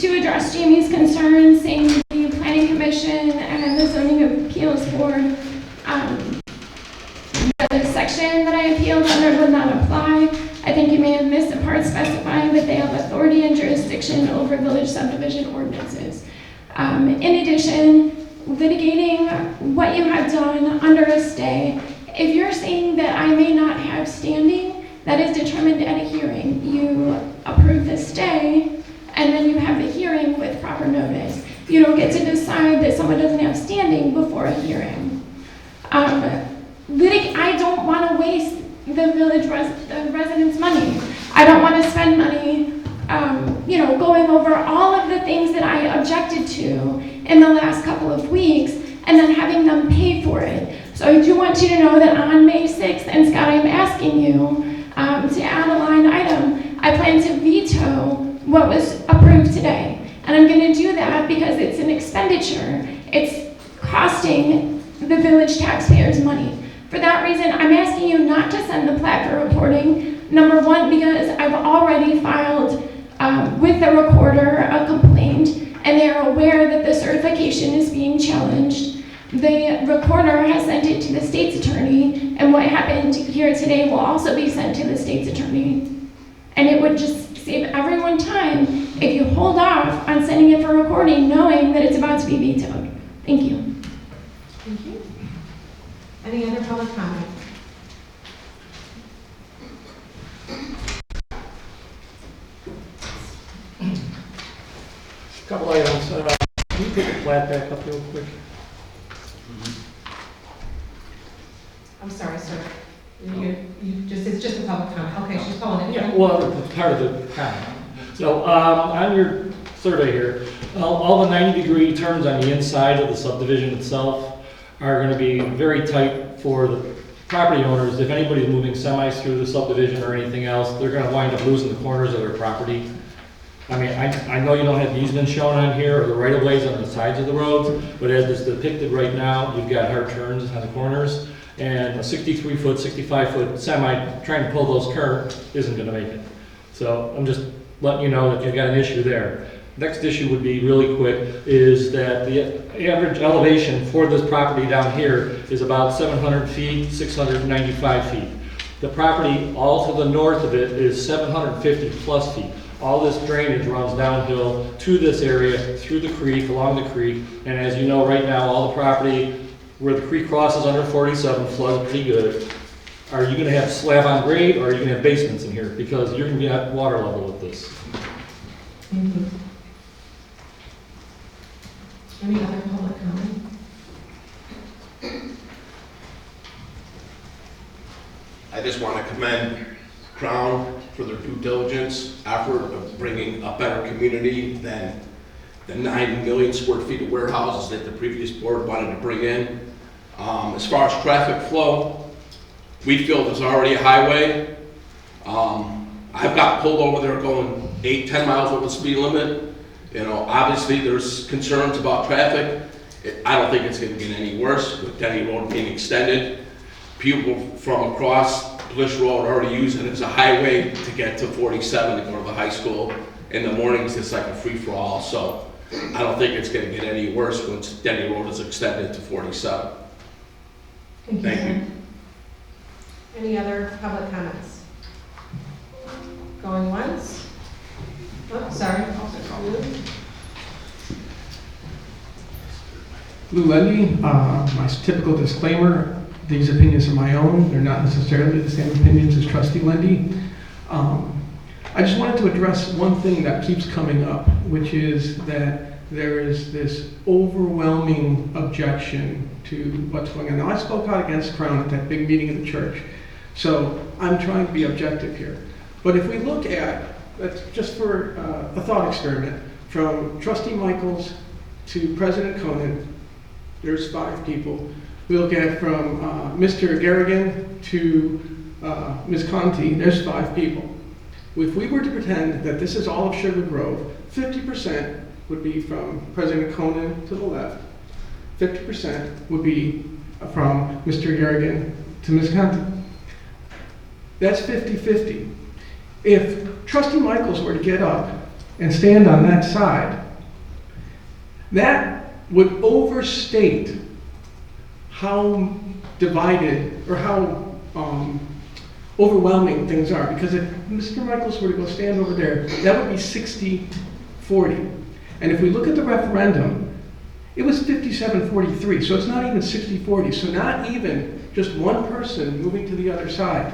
To address Jamie's concerns, saying the Planning Commission and the Zoning Appeals Board, the section that I appealed under would not apply. I think you may have missed the part specifying that they have authority and jurisdiction over village subdivision ordinances. In addition, litigating what you have done under a stay, if you're saying that I may not have standing, that is determined at a hearing. You approve the stay, and then you have the hearing with proper notice. You don't get to decide that someone doesn't have standing before a hearing. I don't want to waste the village residents' money. I don't want to spend money, going over all of the things that I objected to in the last couple of weeks, and then having them pay for it. So I do want you to know that on May 6th, and Scott, I'm asking you to add a line item. I plan to veto what was approved today. And And I'm going to do that because it's an expenditure. It's costing the village taxpayers money. For that reason, I'm asking you not to send the plat for recording. Number one, because I've already filed with the recorder a complaint, and they are aware that the certification is being challenged. The recorder has sent it to the state's attorney, and what happened here today will also be sent to the state's attorney. And it would just save everyone time if you hold off on sending it for recording, knowing that it's about to be vetoed. Thank you. Thank you. Any other public comment? Couple items. Can you take the plat back up real quick? I'm sorry, sir. It's just a public comment. Okay, she's calling it. Yeah, well, it's part of the comment. So, on your survey here, all the 90-degree turns on the inside of the subdivision itself are going to be very tight for the property owners. If anybody's moving semis through the subdivision or anything else, they're going to wind up losing the corners of their property. I mean, I know you don't have easements shown on here or the right-of-ways on the sides of the roads, but as is depicted right now, you've got hard turns on the corners, and a 63-foot, 65-foot semi trying to pull those curves isn't going to make it. So I'm just letting you know that you've got an issue there. Next issue would be really quick, is that the average elevation for this property down here is about 700 feet, 695 feet. The property all to the north of it is 750 plus feet. All this drainage runs downhill to this area, through the creek, along the creek, and as you know right now, all the property where the creek crosses under 47 floods pretty good. Are you gonna have slab on grade, or are you gonna have basements in here? Because you're gonna be at water level with this. Thank you. Any other public comment? I just want to commend Crown for their due diligence, effort of bringing a better community than the 9 million square feet of warehouses that the previous board wanted to bring in. As far as traffic flow, Wheatfield is already a highway. I've got pulled over there going 8-10 miles over the speed limit. You know, obviously there's concerns about traffic. I don't think it's going to get any worse with Denny Road being extended. People from across Bliss Road already use it as a highway to get to 47 to go to the high school. In the mornings, it's like a free-for-all, so I don't think it's going to get any worse once Denny Road is extended to 47. Thank you. Any other public comments? Going once? Oh, sorry. Lou Lendy, my typical disclaimer, these opinions are my own. They're not necessarily the same opinions as Trustee Lendy. I just wanted to address one thing that keeps coming up, which is that there is this overwhelming objection to what's going on. Now, I spoke out against Crown at that big meeting in the church, so I'm trying to be objective here. But if we look at, just for a thought experiment, from Trustee Michaels to President Conan, there's 5 people. We look at from Mr. Garrigan to Ms. Conti, there's 5 people. If we were to pretend that this is all of Sugar Grove, 50% would be from President Conan to the left, 50% would be from Mr. Garrigan to Ms. Conti. That's 50-50. If Trustee Michaels were to get up and stand on that side, that would overstate how divided or how overwhelming things are. Because if Mr. Michaels were to go stand over there, that would be 60-40. And if we look at the referendum, it was 57-43, so it's not even 60-40. So not even just one person moving to the other side.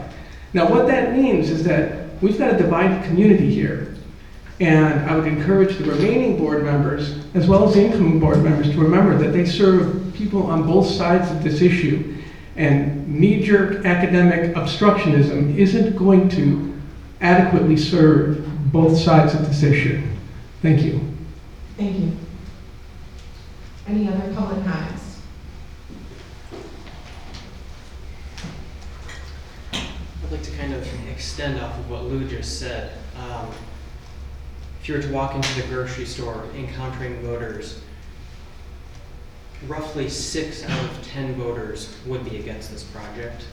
Now what that means is that we've got a divided community here. And I would encourage the remaining board members, as well as the incoming board members, to remember that they serve people on both sides of this issue. And knee-jerk academic obstructionism isn't going to adequately serve both sides of this issue. Thank you. Thank you. Any other public comments? I'd like to kind of extend off of what Lou just said. if you were to walk into the grocery store encountering voters, roughly 6 out of 10 voters would be against this project.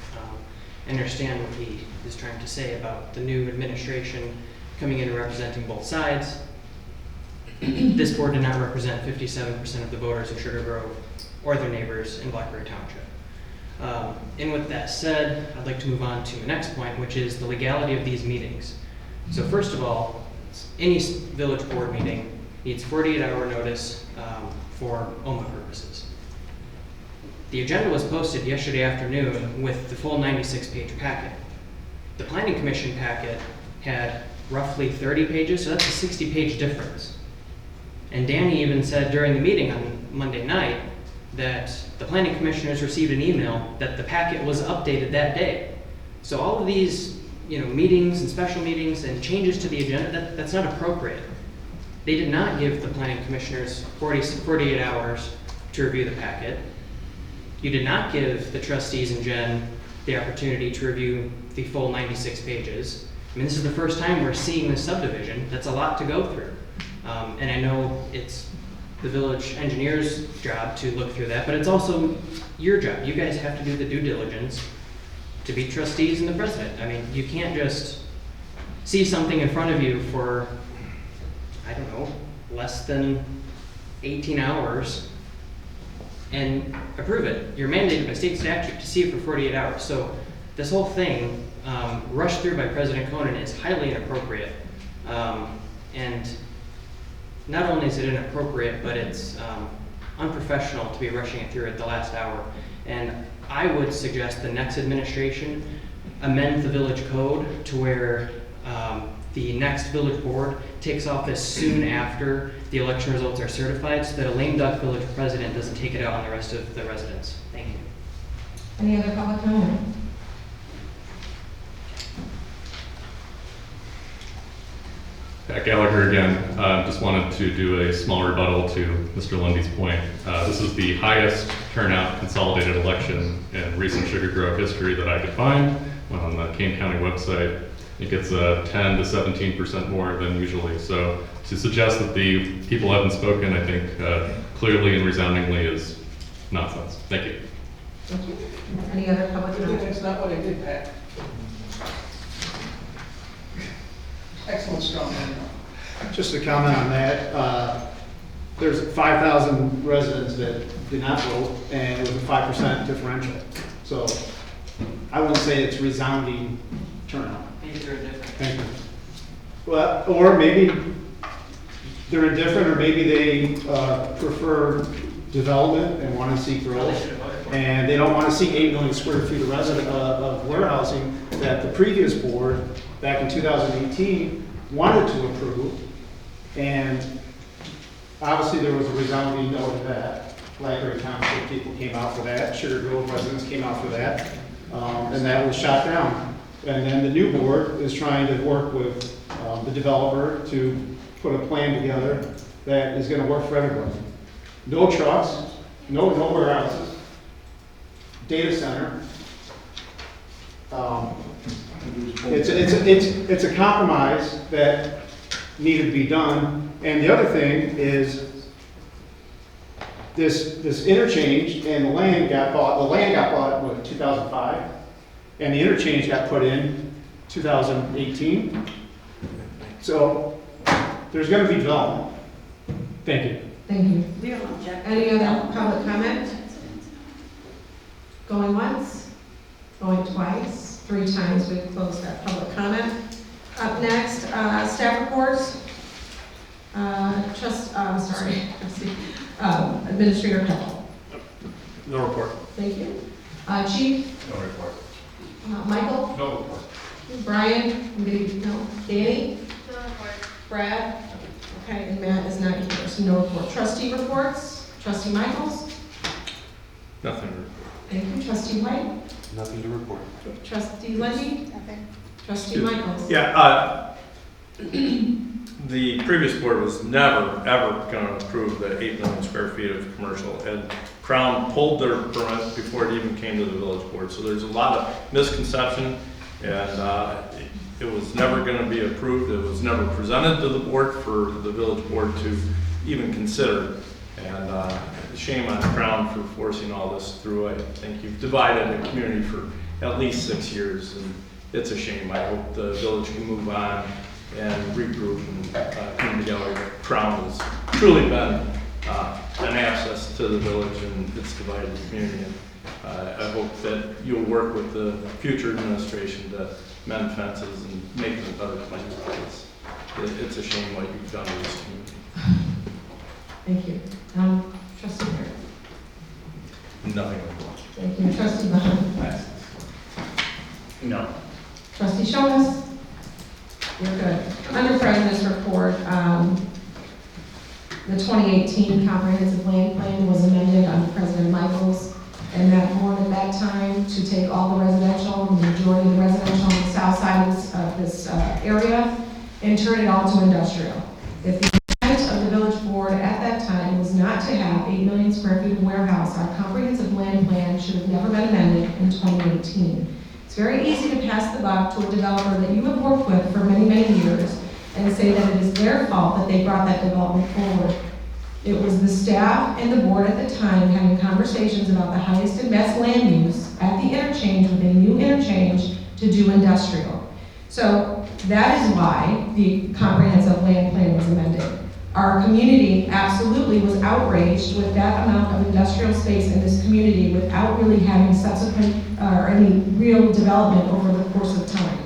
I understand what he is trying to say about the new administration coming in and representing both sides. This board did not represent 57% of the voters in Sugar Grove or their neighbors in Blackberry Township. And with that said, I'd like to move on to the next point, which is the legality of these meetings. So first of all, any village board meeting needs 48-hour notice for OMA purposes. The agenda was posted yesterday afternoon with the full 96-page packet. The Planning Commission packet had roughly 30 pages, so that's a 60-page difference. And Danny even said during the meeting on Monday night that the Planning Commissioners received an email that the packet was updated that day. So all of these, meetings and special meetings and changes to the agenda, that's not appropriate. They did not give the Planning Commissioners 48 hours to review the packet. You did not give the trustees and Jen the opportunity to review the full 96 pages. I mean, this is the first time we're seeing this subdivision. That's a lot to go through. And I know it's the village engineer's job to look through that, but it's also your job. You guys have to do the due diligence to be trustees and the president. I mean, you can't just see something in front of you for, I don't know, less than 18 hours and approve it. You're mandated by state statute to see it for 48 hours. So this whole thing, rushed through by President Conan, is highly inappropriate. And not only is it inappropriate, but it's unprofessional to be rushing it through at the last hour. And I would suggest the next administration amend the village code to where the next village board takes office soon after the election results are certified, so that a lame duck village president doesn't take it out on the rest of the residents. Thank you. Any other public comment? Pat Gallagher again. Just wanted to do a small rebuttal to Mr. Lundy's point. This is the highest turnout consolidated election in recent Sugar Grove history that I could find. Went on the Kane County website. It gets 10 to 17% more than usually. So to suggest that the people haven't spoken, I think clearly and resoundingly is nonsense. Thank you. Thank you. Any other public comment? That's not what I did, Pat. Excellent strong man. Just a comment on that. There's 5,000 residents that did not vote, and it was a 5% differential. So I wouldn't say it's resounding turnout. Maybe they're different. Thank you. Well, or maybe they're indifferent, or maybe they prefer development and want to see growth. And they don't want to see 8 million square feet of warehousing that the previous board back in 2018 wanted to approve. And obviously there was a resounding no to that. Blackberry Township people came out for that. Sugar Grove residents came out for that. And that was shot down. And then the new board is trying to work with the developer to put a plan together that is going to work for everybody. No trucks, no warehouses, data center. It's a compromise that needed to be done. And the other thing is this interchange and the land got bought. The land got bought in 2005, and the interchange got put in 2018. So there's going to be development. Thank you. Thank you. We don't object. Any other public comment? Going once, going twice, 3 times we've closed that public comment. Up next, staff reports. Administrator Keppel. No report. Thank you. Chief? No report. Michael? No report. Brian? No. Danny? No report. Brad? Okay, and Matt is not here, so no report. Trustee reports. Trustee Michaels? Nothing to report. Thank you. Trustee White? Nothing to report. Trustee Lundy? Nothing. Trustee Michaels? Yeah, the previous board was never, ever going to approve the 8 million square feet of commercial, and Crown pulled their permit before it even came to the village board. So there's a lot of misconception, and it was never going to be approved. It was never presented to the board for the village board to even consider. And shame on Crown for forcing all this through. I think you've divided the community for at least 6 years, and it's a shame. I hope the village can move on and regroup and come together. Crown has truly been an access to the village, and it's divided the community. And I hope that you'll work with the future administration to mend fences and make them a better place. It's a shame what you've done to this community. Thank you. Trustee Barrett. Nothing. Thank you. Trustee Bond. No. Trustee Shomas. You're good. Under President's report, the 2018 comprehensive land plan was amended under President Michaels, and that board at that time to take all the residential, the majority of the residential on the south side of this area, and turn it all to industrial. If the intent of the village board at that time was not to have 8 million square feet of warehouse, our comprehensive land plan should have never been amended in 2018. It's very easy to pass the buck to a developer that you have worked with for many, many years and say that it is their fault that they brought that development forward. It was the staff and the board at the time having conversations about the highest and best land use at the interchange with a new interchange to do industrial. So that is why the comprehensive land plan was amended. Our community absolutely was outraged with that amount of industrial space in this community without really having subsequent or any real development over the course of time.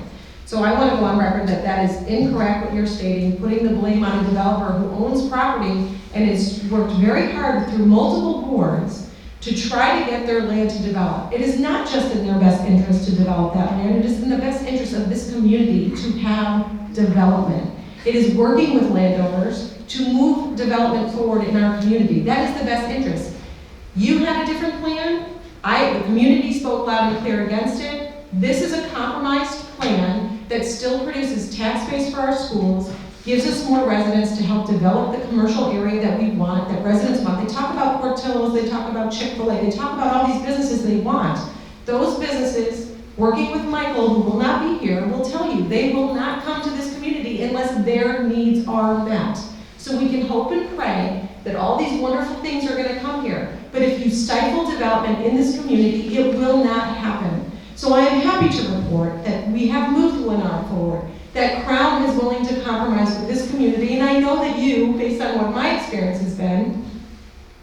So I want to go on record that that is incorrect what you're stating, putting the blame on a developer who owns property and has worked very hard through multiple boards to try to get their land to develop. It is not just in their best interest to develop that land, it is in the best interest of this community to have development. It is working with landowners to move development forward in our community. That is the best interest. You had a different plan. The community spoke loud and clear against it. This is a compromised plan that still produces tax base for our schools, gives us more residents to help develop the commercial area that we want, that residents want. They talk about Portillo's, they talk about Chick-fil-A, they talk about all these businesses they want. Those businesses, working with Michael, who will not be here, will tell you they will not come to this community unless their needs are met. So we can hope and pray that all these wonderful things are going to come here. But if you stifle development in this community, it will not happen. So I am happy to report that we have moved Lennar forward, that Crown is willing to compromise with this community, and I know that you, based on what my experience has been,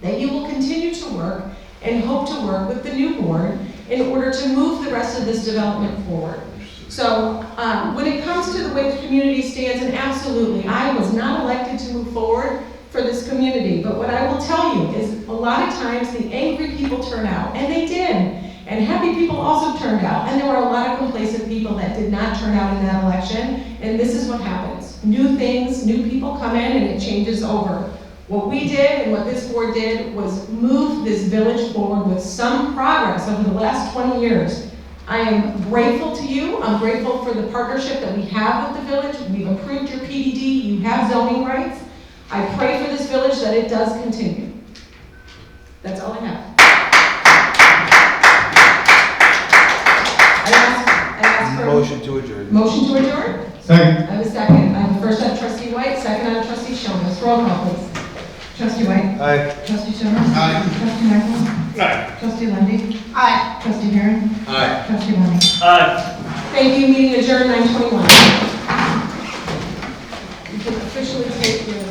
that you will continue to work and hope to work with the new board in order to move the rest of this development forward. So when it comes to the way the community stands, and absolutely, I was not elected to move forward for this community, but what I will tell you is a lot of times the angry people turn out, and they did. And happy people also turned out, and there were a lot of complacent people that did not turn out in that election, and this is what happens. New things, new people come in, and it changes over. What we did and what this board did was move this village forward with some progress over the last 20 years. I am grateful to you. I'm grateful for the partnership that we have with the village. We've approved your PDD. You have zoning rights. I pray for this village that it does continue. That's all I have. Motion to adjourn. Motion to adjourn? Second. I have a second. I have a first on trustee White, second on trustee Shomas. Roll call, please. Trustee White? Aye. Trustee Shomas? Aye. Trustee Michaels? Aye. Trustee Lundy. Aye. Trustee Herron? Aye. Trustee Bonnie? Aye. Thank you. Meeting adjourned 9:21. You can officially take your...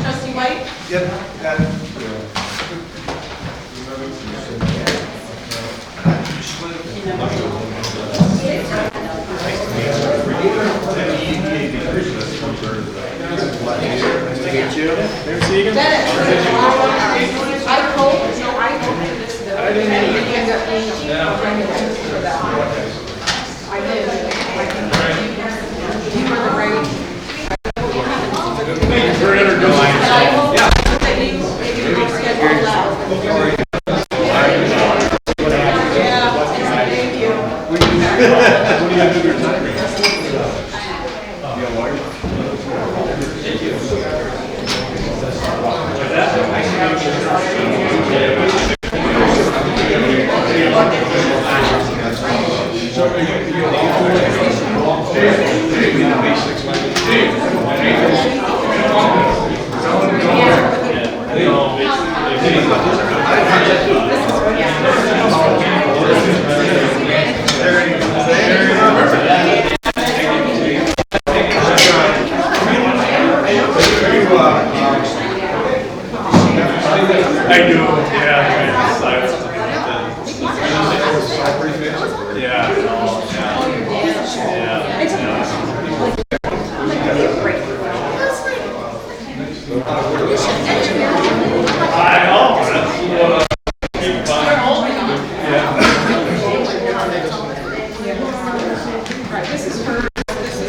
Trustee White? Yep, got it. I hope this bill, and you end up being for that. I did. You were the right. Thank you for introducing And I hope yourself. that you maybe will schedule that. Yeah, thank you. What do you have to do your time? Thank you. I do, yeah.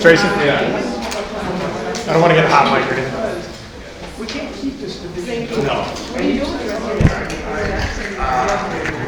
Tracy? Yeah. I don't want to get a hot mic or anything. We can't keep this. No.